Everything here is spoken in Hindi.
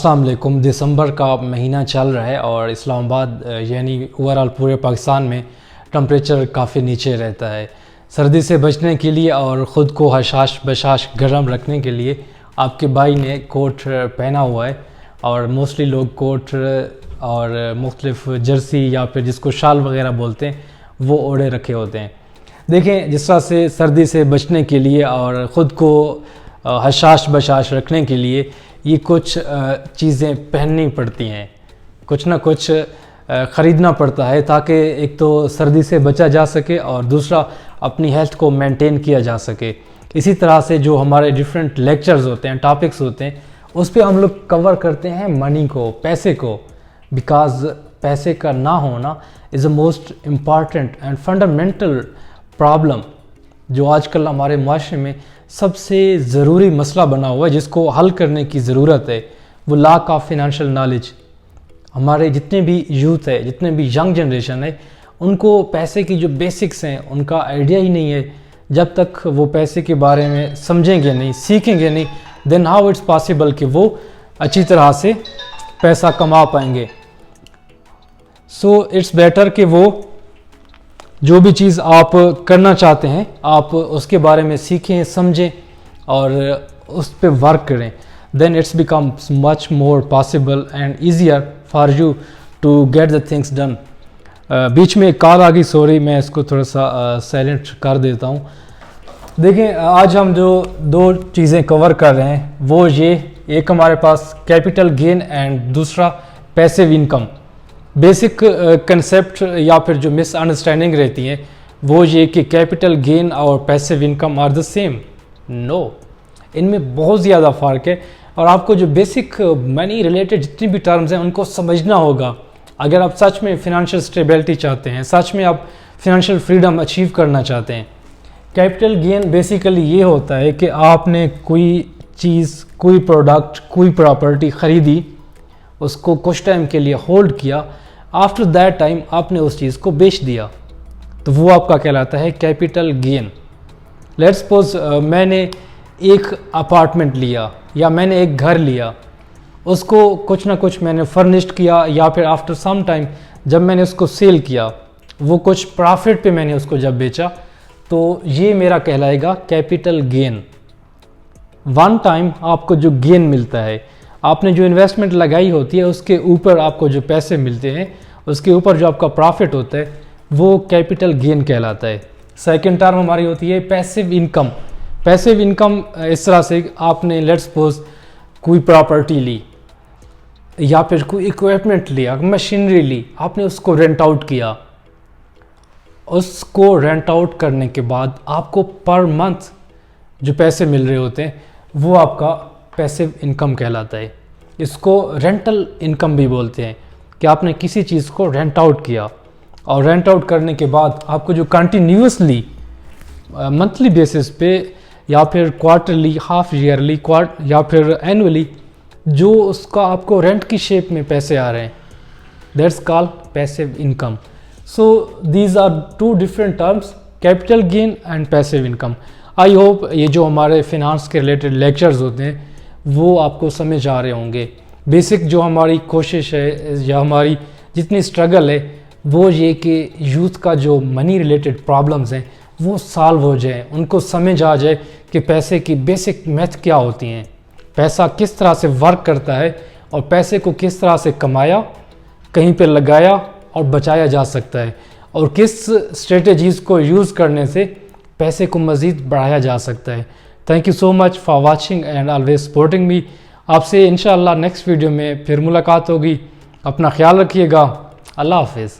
अस्सलाम वालेकुम। दिसंबर का महीना चल रहा है और इस्लामाबाद यानी ओवरऑल पूरे पाकिस्तान में टम्परेचर काफ़ी नीचे रहता है। सर्दी से बचने के लिए और ख़ुद को हशाश बशाश गर्म रखने के लिए आपके भाई ने कोट पहना हुआ है और मोस्टली लोग कोट और मुख्तलिफ जर्सी या फिर जिसको शाल वगैरह बोलते हैं वो ओढ़े रखे होते हैं। देखें, जिस तरह से सर्दी से बचने के लिए और ख़ुद को हशाश बशाश रखने के लिए ये कुछ चीज़ें पहननी पड़ती हैं, कुछ ना कुछ ख़रीदना पड़ता है ताकि एक तो सर्दी से बचा जा सके और दूसरा अपनी हेल्थ को मेंटेन किया जा सके। इसी तरह से जो हमारे डिफरेंट लेक्चर्स होते हैं, टॉपिक्स होते हैं, उस पर हम लोग कवर करते हैं मनी को, पैसे को, बिकॉज़ पैसे का ना होना is a most important and fundamental problem जो आजकल हमारे माशरे में सबसे ज़रूरी मसला बना हुआ है, जिसको हल करने की ज़रूरत है। वो लैक ऑफ फिनंशियल नॉलेज। हमारे जितने भी यूथ है, जितने भी यंग जनरेशन है, उनको पैसे की जो बेसिक्स हैं उनका आइडिया ही नहीं है। जब तक वो पैसे के बारे में समझेंगे नहीं, सीखेंगे नहीं, देन हाउ इट्स पॉसिबल कि वो अच्छी तरह से पैसा कमा पाएंगे। सो इट्स बेटर कि वो जो भी चीज़ आप करना चाहते हैं आप उसके बारे में सीखें, समझें और उस पर वर्क करें। Then it's becomes much more possible and easier for you to get the things done. बीच में एक कॉल आ गई, सॉरी, मैं इसको थोड़ा सा साइलेंट कर देता हूँ। देखें, आज हम जो दो चीज़ें कवर कर रहे हैं वो ये, एक हमारे पास कैपिटल गेन एंड दूसरा पैसिव इनकम। बेसिक कंसेप्ट या फिर जो मिसअंडरस्टैंडिंग रहती है वो ये कि कैपिटल गेन और passive income are the same. No, इनमें बहुत ज़्यादा फ़र्क है और आपको जो बेसिक मनी रिलेटेड जितनी भी टर्म्स हैं उनको समझना होगा अगर आप सच में फिनंशियल स्टेबिलिटी चाहते हैं, सच में आप फिनंशियल फ्रीडम अचीव करना चाहते हैं। कैपिटल गेन बेसिकली ये होता है कि आपने कोई चीज़, कोई प्रोडक्ट, कोई प्रॉपर्टी ख़रीदी, उसको कुछ टाइम के लिए होल्ड किया, आफ्टर दैट टाइम आपने उस चीज़ को बेच दिया, तो वो आपका कहलाता है कैपिटल गेन। लेट्स सपोज मैंने एक अपार्टमेंट लिया या मैंने एक घर लिया, उसको कुछ ना कुछ मैंने फर्निश्ड किया या फिर आफ्टर सम टाइम जब मैंने उसको सेल किया, वो कुछ प्रॉफिट पे मैंने उसको जब बेचा, तो ये मेरा कहलाएगा कैपिटल गेन। वन टाइम आपको जो गेन मिलता है, आपने जो इन्वेस्टमेंट लगाई होती है उसके ऊपर आपको जो पैसे मिलते हैं, उसके ऊपर जो आपका प्रॉफिट होता है वो कैपिटल गेन कहलाता है। सेकंड टर्म हमारी होती है पैसिव इनकम। पैसिव इनकम इस तरह से आपने लेट्स सपोज कोई प्रॉपर्टी ली या फिर कोई इक्विपमेंट लिया, मशीनरी ली, आपने उसको रेंट आउट किया। उसको रेंट आउट करने के बाद आपको पर मंथ जो पैसे मिल रहे होते हैं वो आपका पैसिव इनकम कहलाता है। इसको रेंटल इनकम भी बोलते हैं कि आपने किसी चीज़ को रेंट आउट किया और रेंट आउट करने के बाद आपको जो कंटिन्यूसली मंथली बेसिस पे या फिर क्वार्टरली, हाफ ईयरली या फिर एनुअली जो उसका आपको रेंट की शेप में पैसे आ रहे हैं, that's called passive income. So these are two different terms, capital gain and passive income. I hope ये जो हमारे फिनांस के रिलेटेड लेक्चर्स होते हैं वो आपको समझ आ रहे होंगे। बेसिक जो हमारी कोशिश है या हमारी जितनी स्ट्रगल है वो ये कि यूथ का जो मनी रिलेटेड प्रॉब्लम्स हैं वो सॉल्व हो जाए, उनको समझ आ जाए कि पैसे की बेसिक मैथ क्या होती हैं, पैसा किस तरह से वर्क करता है और पैसे को किस तरह से कमाया, कहीं पे लगाया और बचाया जा सकता है और किस स्ट्रेटजीज़ को यूज़ करने से पैसे को मज़ीद बढ़ाया जा सकता है। Thank you so much for watching and always supporting me. आपसे इंशाअल्लाह नेक्स्ट वीडियो में फिर मुलाकात होगी। अपना ख्याल रखिएगा। अल्लाह हाफिज़।